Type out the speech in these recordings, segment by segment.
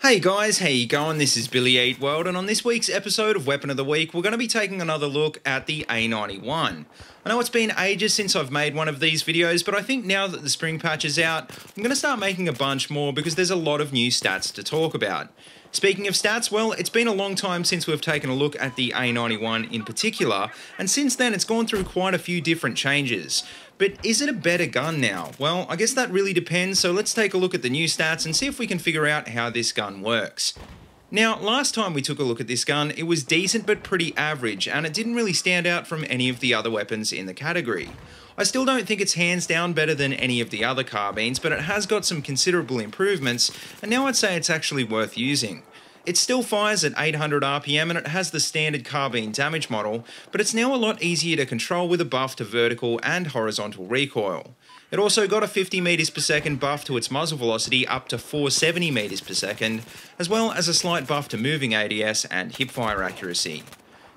Hey guys, how you going? This is BillyEatWorld, and on this week's episode of Weapon of the Week, we're going to be taking another look at the A-91. I know it's been ages since I've made one of these videos, but I think now that the spring patch is out, I'm going to start making a bunch more because there's a lot of new stats to talk about. Speaking of stats, well, it's been a long time since we've taken a look at the A-91 in particular, and since then it's gone through quite a few different changes. But is it a better gun now? Well, I guess that really depends, so let's take a look at the new stats and see if we can figure out how this gun works. Now, last time we took a look at this gun, it was decent but pretty average, and it didn't really stand out from any of the other weapons in the category. I still don't think it's hands down better than any of the other carbines, but it has got some considerable improvements, and now I'd say it's actually worth using. It still fires at 800 RPM and it has the standard carbine damage model, but it's now a lot easier to control with a buff to vertical and horizontal recoil. It also got a 50 meters per second buff to its muzzle velocity up to 470 meters per second, as well as a slight buff to moving ADS and hipfire accuracy.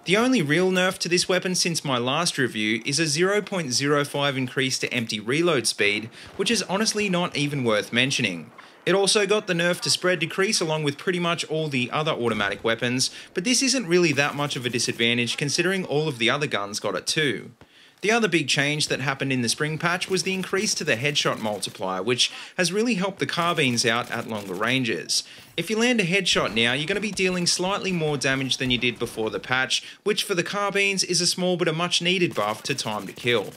The only real nerf to this weapon since my last review is a 0.05 increase to empty reload speed, which is honestly not even worth mentioning. It also got the nerf to spread decrease along with pretty much all the other automatic weapons, but this isn't really that much of a disadvantage considering all of the other guns got it too. The other big change that happened in the spring patch was the increase to the headshot multiplier, which has really helped the carbines out at longer ranges. If you land a headshot now, you're going to be dealing slightly more damage than you did before the patch, which for the carbines is a small but a much needed buff to time to kill.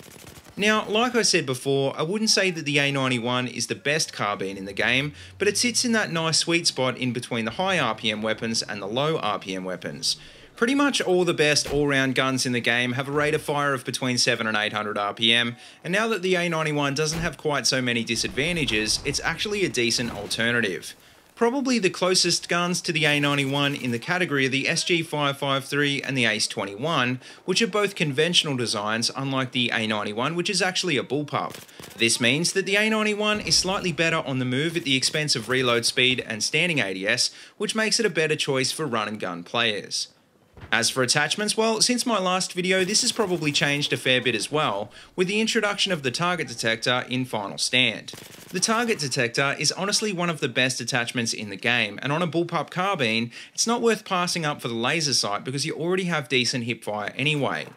Now, like I said before, I wouldn't say that the A-91 is the best carbine in the game, but it sits in that nice sweet spot in between the high RPM weapons and the low RPM weapons. Pretty much all the best all-round guns in the game have a rate of fire of between 7 and 800 RPM, and now that the A-91 doesn't have quite so many disadvantages, it's actually a decent alternative. Probably the closest guns to the A-91 in the category are the SG-553 and the Ace-21, which are both conventional designs unlike the A-91, which is actually a bullpup. This means that the A-91 is slightly better on the move at the expense of reload speed and standing ADS, which makes it a better choice for run and gun players. As for attachments, well, since my last video this has probably changed a fair bit as well, with the introduction of the target detector in Final Stand. The target detector is honestly one of the best attachments in the game, and on a bullpup carbine, it's not worth passing up for the laser sight because you already have decent hipfire anyway.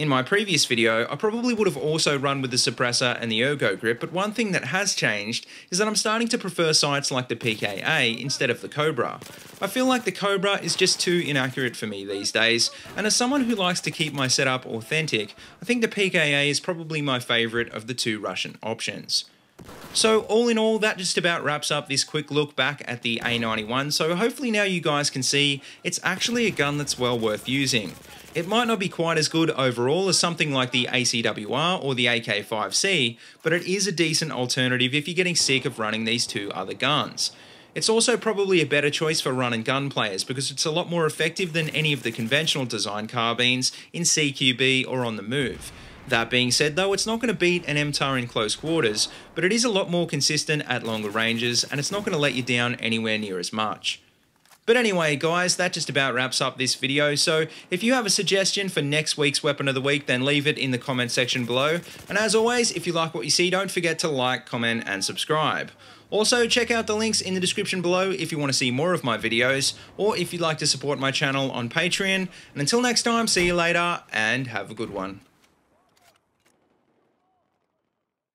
In my previous video, I probably would have also run with the suppressor and the ergo grip, but one thing that has changed is that I'm starting to prefer sights like the PKA instead of the Cobra. I feel like the Cobra is just too inaccurate for me these days, and as someone who likes to keep my setup authentic, I think the PKA is probably my favourite of the two Russian options. So all in all, that just about wraps up this quick look back at the A-91, so hopefully now you guys can see it's actually a gun that's well worth using. It might not be quite as good overall as something like the ACWR or the AK-5C, but it is a decent alternative if you're getting sick of running these two other guns. It's also probably a better choice for run and gun players because it's a lot more effective than any of the conventional design carbines in CQB or on the move. That being said though, it's not going to beat an MTAR in close quarters, but it is a lot more consistent at longer ranges and it's not going to let you down anywhere near as much. But anyway guys, that just about wraps up this video, so if you have a suggestion for next week's Weapon of the Week then leave it in the comment section below, and as always, if you like what you see don't forget to like, comment and subscribe. Also check out the links in the description below if you want to see more of my videos, or if you'd like to support my channel on Patreon, and until next time, see you later and have a good one.